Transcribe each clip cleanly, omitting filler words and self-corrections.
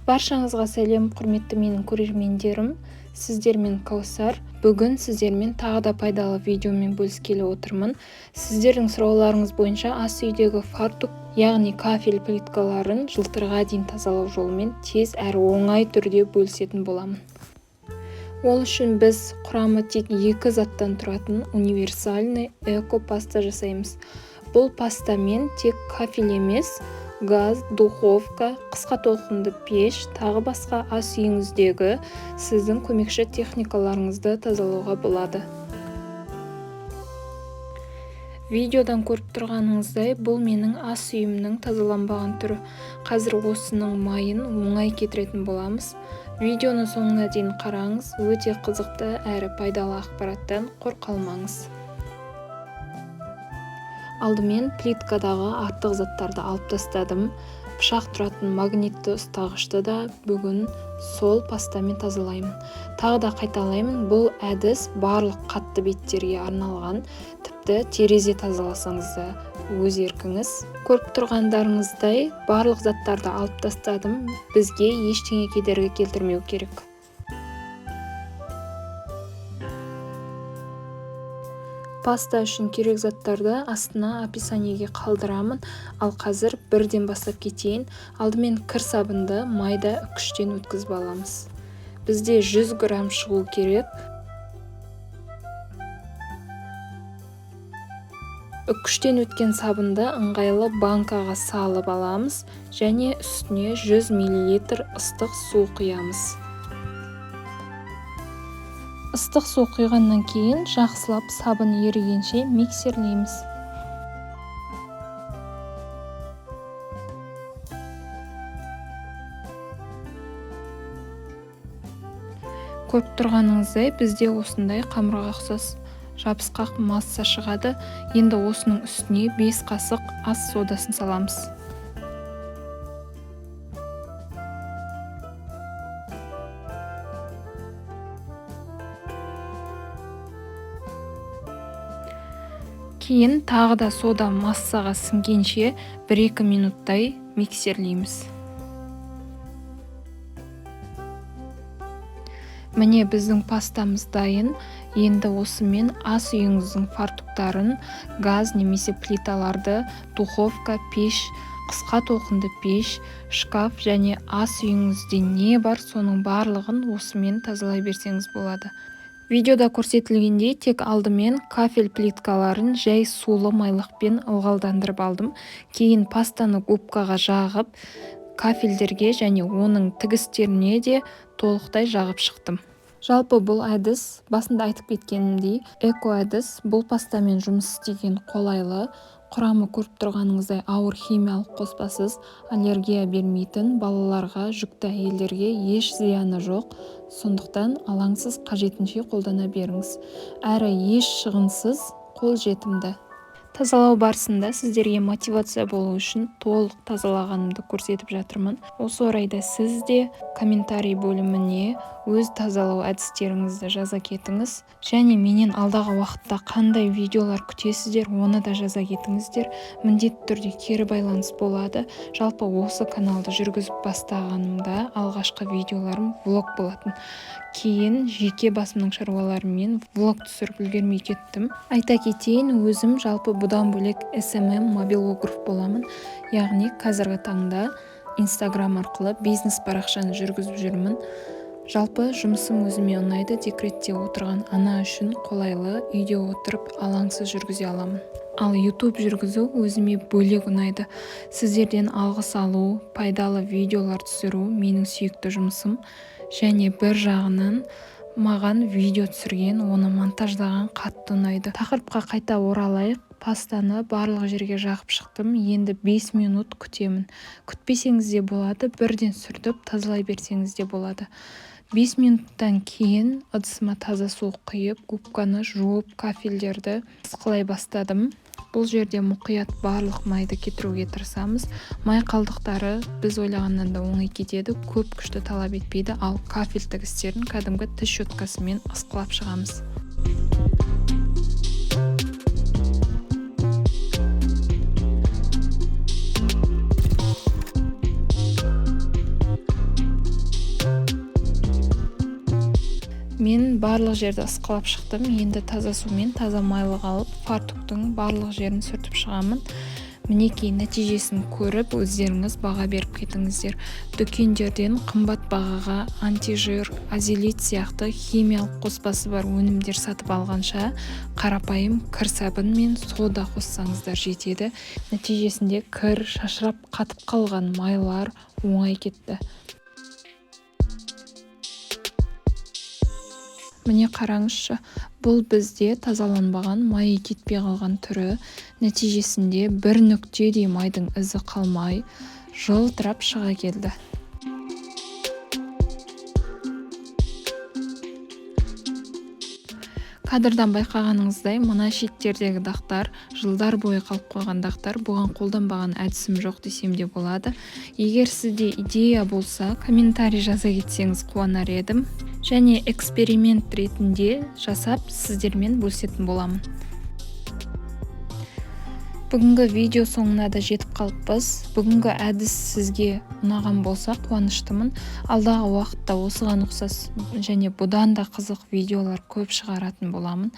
Баршаңызға сәлем, құрметті менің көрермендерім. Сіздермен Каусар. Бүгін сіздермен тағы да пайдалы видеомен бөліскелі отырмын. Сіздердің сұрауларыңыз бойынша ас үйдегі фартук, яғни кафель плиткаларын жылтырға дейін тазалау жолымен тез әрі оңай түрде бөлісетін боламын. Ол үшін біз құрамы тек 2 заттан тұратын универсальный эко паста жасаймыз. Бұл пастамен тек кафель емес, газ, духовка, қысқа толқынды пеш, тағы басқа ас үйіңіздегі сіздің көмекші техникаларыңызды тазалауға болады. Видеодан көріп тұрғаныңыздай, бұл менің ас үйімнің тазаланбаған түрі. Қазір осының майын оңай кетіретін боламыз. Видеоны соңына дейін қараңыз, өте қызықты әрі пайдалы ақпараттан құр қалмаңыз. Алдымен плиткадағы артық заттарды алып тастадым. Пышақ тұратын магнитті ұстағышты да бүгін сол пастамен тазалаймын. Тағы да қайталаймын, бұл әдіс барлық қатты беттерге арналған, тіпті терезе тазаласаңыз да өз еркіңіз. Көріп тұрғандарыңыздай барлық заттарды алып тастадым. Бізге ештеңе кедергі келтірмеу керек. Паста үшін керек заттарды астына описаниеге қалдырамын, ал қазір бірден бастап кетейін. Алдымен кір сабынды майда үккіштен өткізіп аламыз. Бізде 100 грамм шығу керек. Үккіштен өткен сабынды ыңғайлы банкаға салып аламыз және үстіне 100 мл ыстық су құямыз. Ыстық су құйғаннан кейін жақсылап сабын ерігенше миксерлейміз. Көріп тұрғаныңыздай, бізде осындай қамырға ұқсас жабысқақ масса шығады. Енді осының үстіне 5 қасық ас содасын саламыз. Кейін тағы да сода массаға сіңгенше 1-2 минуттай миксерлейміз. Міне біздің пастамыз дайын. Енді осымен ас үйіңіздің фартуктарын, газ немесе плиталарды, духовка, пеш, қысқа толқынды пеш, шкаф және ас үйіңізде не бар, соның барлығын осымен тазалай берсеңіз болады. Видеода көрсетілгендей тек алдымен кафель плиткаларын жай сулы майлықпен ылғалдандырып алдым. Кейін пастаны губкаға жағып, кафельдерге және оның тігістеріне де толықтай жағып шықтым. Жалпы бұл әдіс, басында айтып кеткенімдей, эко әдіс. Бұл пастамен жұмыс істеген қолайлы. Құрамы көріп тұрғаныңыздай ауыр химиялық қоспасыз, аллергия бермейтін, балаларға, жүкті әйелдерге еш зияны жоқ. Сондықтан алаңсыз қажетінше қолдана беріңіз. Әрі еш шығынсыз, қолжетімді. Тазалау барысында сіздерге мотивация болу үшін толық тазалағанымды көрсетіп жатырмын. Осы орайда сіз де комментарий бөліміне өз тазалау әдістеріңізді жаза кетіңіз. Және менен алдағы уақытта қандай видеолар күтесіздер, оны да жаза кетіңіздер. Міндетті түрде кері байланыс болады. Жалпы осы каналды жүргізіп бастағанымда алғашқы видеоларым влог болатын. Кейін жеке басымның шаруаларымен влог түсіріп үлгермей кеттім. Айта кетейін, өзім жалпы бұдан бөлек SMM мобилограф боламын. Яғни қазіргі таңда Instagram арқылы бизнес парақшаны жүргізіп жүрмін. Жалпы жұмысым өзіме ұнайды, декретте отырған ана үшін қолайлы, үйде отырып алаңсыз жүргізе аламын. Ал YouTube жүргізу өзіме бөлек ұнайды. Сіздерден алғыс алу, пайдалы видеолар түсіру менің сүйікті жұмысым. Және бір жағынан маған видео түсірген, оны монтаждаған қатты ұнайды. Тақырыпқа қайта оралайық. Пастаны барлық жерге жағып шықтым. Енді 5 минут күтемін. Күтпесеңіз де болады, бірден сүртіп тазалай берсеңіз де болады. 5 минуттан кейін ыдысыма таза су құйып, губканы жуып, кафельдерді ысқылай бастадым. Бұл жерде мұқият барлық майды кетіруге тырысамыз. Май қалдықтары біз ойлағаннан да оңай кетеді, көп күшті талап етпейді, ал кафель тігістерін кәдімгі тіс щеткасымен ысқылап шығамыз. Мен барлық жерді ысқылап шықтым. Енді таза сумен таза майлық алып фартуктың барлық жерін сүртіп шығамын. Мінекей нәтижесін көріп өздеріңіз баға беріп кетіңіздер. Дүкендерден қымбат бағаға антижир, азелит сияқты химиялық қоспасы бар өнімдер сатып алғанша қарапайым кір сабын мен сода қоссаңыздар жетеді. Нәтижесінде кір, шашырап қатып қалған майлар оңай кетті. Міне қараңызшы, бұл бізде тазаланбаған, майы кетпей қалған түрі. Нәтижесінде бір нүктедей майдың ізі қалмай, жылтырап шыға келді. Кадрдан байқағаныңыздай, мына шеттердегі дақтар, жылдар бойы қалып қойған дақтар, бұған қолданбаған әдісім жоқ десем де болады. Егер сізде идея болса, комментарий жаза кетсеңіз қуанар едім. Және эксперимент ретінде жасап, сіздермен бөлісетін боламын. Бүгінгі видео соңына да жетіп қалыппыз. Бүгінгі әдіс сізге ұнаған болса қуаныштымын. Алдағы уақытта осыған ұқсас және бұдан да қызық видеолар көп шығаратын боламын.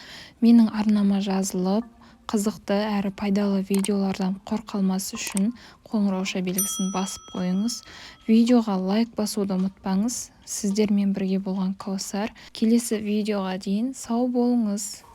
Менің арнама жазылып, қызықты әрі пайдалы видеолардан қор қалмас үшін қоңырауша белгісін басып қойыңыз. Видеоға лайк басуды ұмытпаңыз. Сіздермен бірге болған Каусар. Келесі видеоға дейін сау болыңыз.